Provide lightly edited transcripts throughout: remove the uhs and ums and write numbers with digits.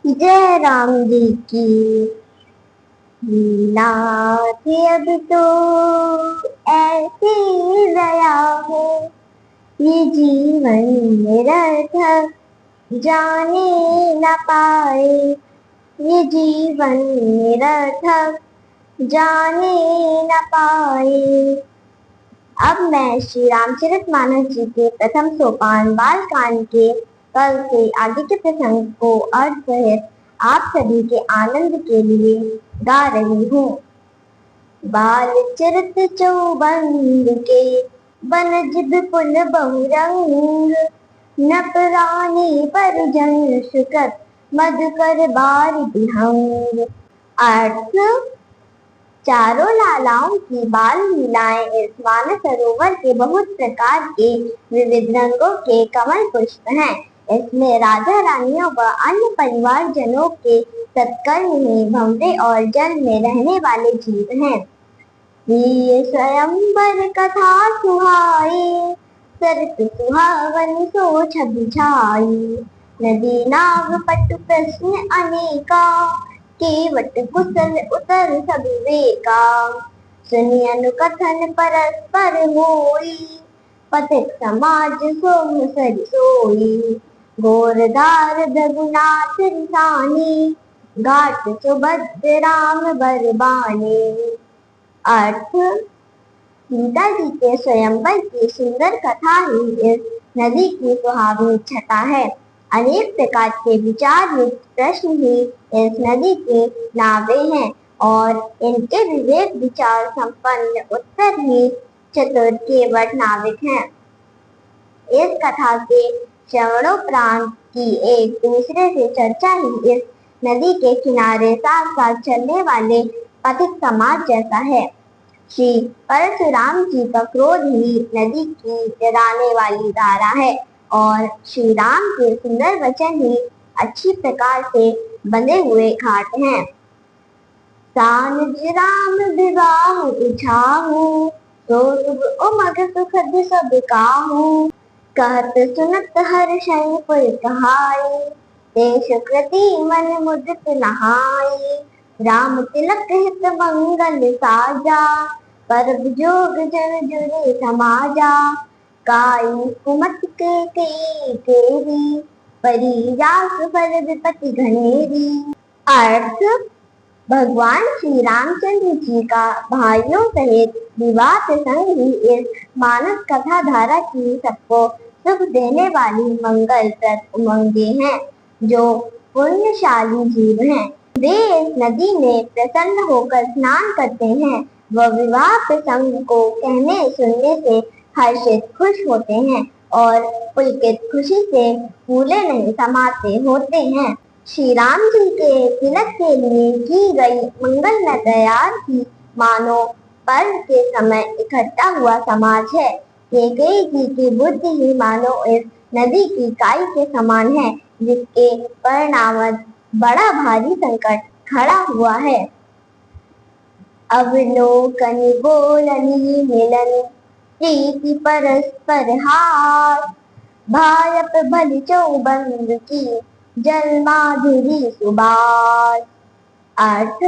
जय राम जी की लीला थी अब तो ऐसी दया हो। ये जीवन निरर्थक जाने न पाए। ये जीवन निरर्थक जाने न पाए। अब मैं श्री रामचरितमानस जी के प्रथम सोपान बाल कांड के कल से आगे के प्रसंग को अर्थ सहित आप सभी के आनंद के लिए गा रही हूँ। बाल चरित चौबंद के बनज विपुल बहुरंग नप रानी परिजन सुकृत मधुकर बार विहंग। अर्थ चारों लालाओं की बाल लीलाएं इस मानस सरोवर के बहुत प्रकार के विविध रंगों के कमल पुष्प हैं। इसमें राजा रानियों व अन्य परिवार जनों के सत्कर्मी भंवरे और जल में रहने वाले जीव हैं। ये स्वयंवर कथा सुहाई सरित सुहावन सो छवि छाई। नदी नाव पटु प्रश्न अनेका केवट कुशल उतर सब विवेका। सुनि अनुकथन परस्पर होई पथिक समाज सोम सरि सोई। गोरधार रघुनाथ रिसानी घाट सुभद्र राम बरबानी। अर्थ सीता जी के स्वयंवर की सुंदर कथा ही इस नदी की सुहावनी छटा है। अनेक प्रकार के विचार युक्त प्रश्न ही इस नदी के नावे हैं और इनके विवेक विचार संपन्न उत्तर ही चतुर केवट नाविक हैं। इस कथा के श्रवणोपरांत की एक दूसरे से चर्चा ही इस नदी के किनारे साथ साथ चलने वाले पथिक समाज जैसा है। श्री परशुराम जी का क्रोध ही नदी की जगाने वाली धारा है और श्री राम के सुंदर वचन ही अच्छी प्रकार से बंधे हुए घाट हैं। सानुज राम विवाह इछाहु सो शुभ उमग सुखद सब काहू। कहत सुनत हर्षै पुर कहाई देश कृति मन मुदित नहाई। राम तिलक हित मंगल साजा पर जोग जन जुरे समाजा। काई कुमत के केरी परी रास फल विपत्ति घनेरी। अर्थ भगवान श्री रामचंद्र जी का भाइयों सहित विवाह प्रसंग ही इस मानस कथा धारा की सबको सुख देने वाली मंगलप्रद उमंगे हैं जो पुण्यशाली जीव हैं। वे इस नदी में प्रसन्न होकर स्नान करते हैं व विवाह प्रसंग को कहने सुनने से हर्षित खुश होते हैं और पुलकित खुशी से फूले नहीं समाते होते हैं। श्री राम जी के तिलक के लिए की गई मंगल में तैयार की मानो पर्व के समय इकट्ठा हुआ समाज है। कैकेयी जी की बुद्धि ही मानो इस नदी की काई के समान है जिसके परिणामत बड़ा भारी संकट खड़ा हुआ है। अवलोकन बोलनी मिलन प्रीति परस्पर हार। भायप भली चौबंद की जल माधुरी सुबास। अर्थ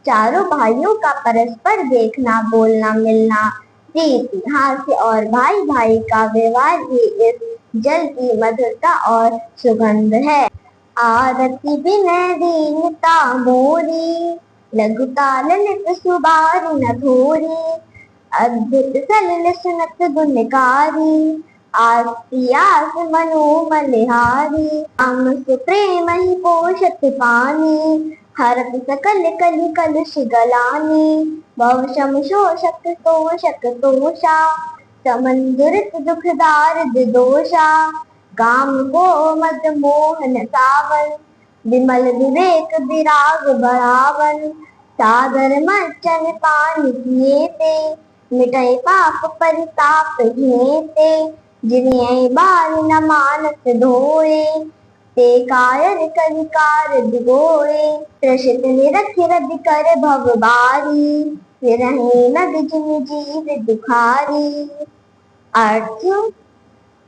चारों भाइयों का परस्पर देखना बोलना मिलना प्रीति हास्य और भाई भाई का व्यवहार ही इस जल की मधुरता और सुगंध है। आरती विनय दीनता मोरी लघुता ललित सुबार न थोरी। अद्भुत सलिल सुनत गुणकारी आस मनो मलिहारी। हम प्रेम ही पोषत पानी हरत सकल कलि कलुष गलानी। भव शम शोषक तोषक तोषा समंदुरित दुखदार दोषा। काम को मद मोहन सावन विमल विवेक विराग बढ़ावन। सादर मर्चन पानी पिए ते मिटय पाप परिताप घेते। जिन्हें बाल न मानस धोए ते कायर कलिकार दिगोए। त्रसित निरख रवि कर भव बारी फिरहि नग जिन जीव दुखारी। अर्थ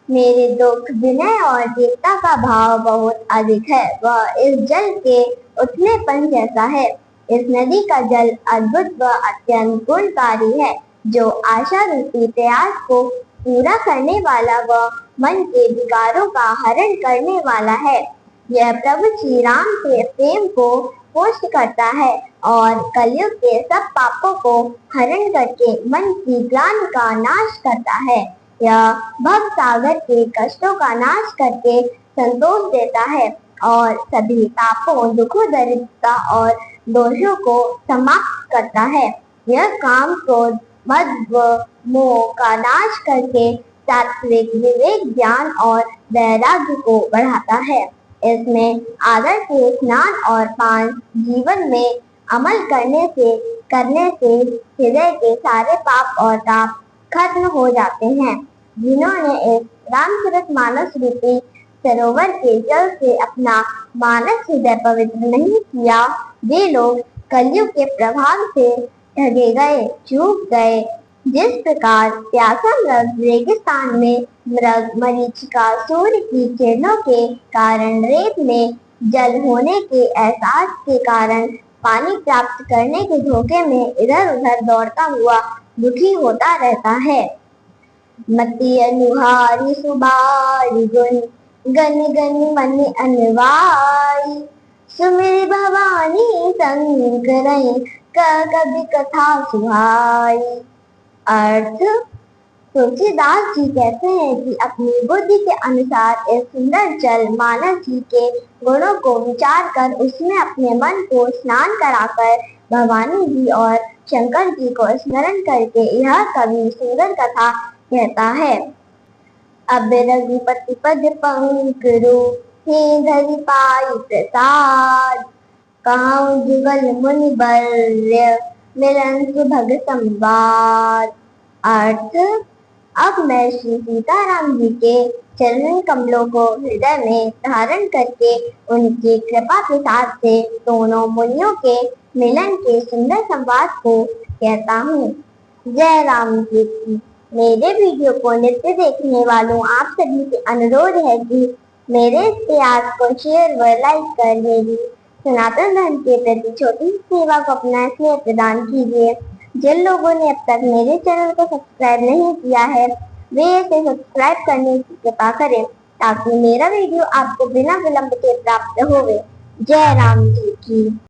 मेरे दुख, विनय और दीनता का भाव बहुत अधिक है। वह इस जल के उथलेपन जैसा है। इस नदी का जल अद्भुत व अत्यंत गुणकारी है, जो आशा रूपी प्रयास को पूरा करने वाला व मन के विकारों का हरण करने वाला है। यह प्रभु श्री राम के प्रेम को पुष्ट करता है और कलयुग के सब पापों को हरण करके मन की ग्लानि का नाश करता है। यह भव सागर के कष्टों का नाश करके संतोष देता है और सभी पापों, दुखों, दरिद्रता और दोषों को समाप्त करता है। यह काम, क्रोध, मद व मोह का नाश करके सात्विक विवेक, ज्ञान और वैराग्य को बढ़ाता है। इसमें आदर से स्नान और पान जीवन में अमल करने से हृदय के सारे पाप और ताप खत्म हो जाते हैं। जिन्होंने इस रामचरितमानस रूपी सरोवर के जल से अपना मानस हृदय पवित्र नहीं किया, वे लोग कलयुग के प्रभाव से ठगे गए, चूक गए। जिस प्रकार प्यासा मृग रेगिस्तान में मरीचिका सूर्य की किरणों के कारण रेत में जल होने के एहसास के कारण पानी प्राप्त करने के धोखे में इधर उधर दौड़ता हुआ दुखी होता रहता है। मति अनुहारी सुबारी गुण, गन गन मन अनवाई, सुमिर भवानी शंकरई, कवि कथा सुहाई। अर्थ, तुलसीदास जी कहते हैं कि अपनी बुद्धि के अनुसार इस सुंदर जल मानस जी के गुणों को विचार कर उसमें अपने मन को स्नान कराकर भवानी जी और शंकर जी को स्मरण करके यह कवि सुंदर कथा कहता है। अब रघुपति पद पंकरु, हे धरि पाई प्रसाद, कहूँ जुगल मुनि बर्य, मिलन सुभग संवाद। अर्थ, अब मैं श्री सीताराम जी के चरण कमलों को हृदय में धारण करके उनकी कृपा प्रसाद से दोनों मुनियों के मिलन के सुंदर संवाद को कहता हूँ। जय राम जी की। मेरे वीडियो को नित्य देखने वालों आप सभी से अनुरोध है कि मेरे इस प्रयास को शेयर व लाइक कर मेरी सनातन धर्म के प्रति छोटी सेवा को अपना स्नेह प्रदान कीजिए। जिन लोगों ने अब तक मेरे चैनल को सब्सक्राइब नहीं किया है, वे इसे सब्सक्राइब करने की कृपा करें ताकि मेरा वीडियो आपको बिना विलंब के प्राप्त होवे। जय राम जी की।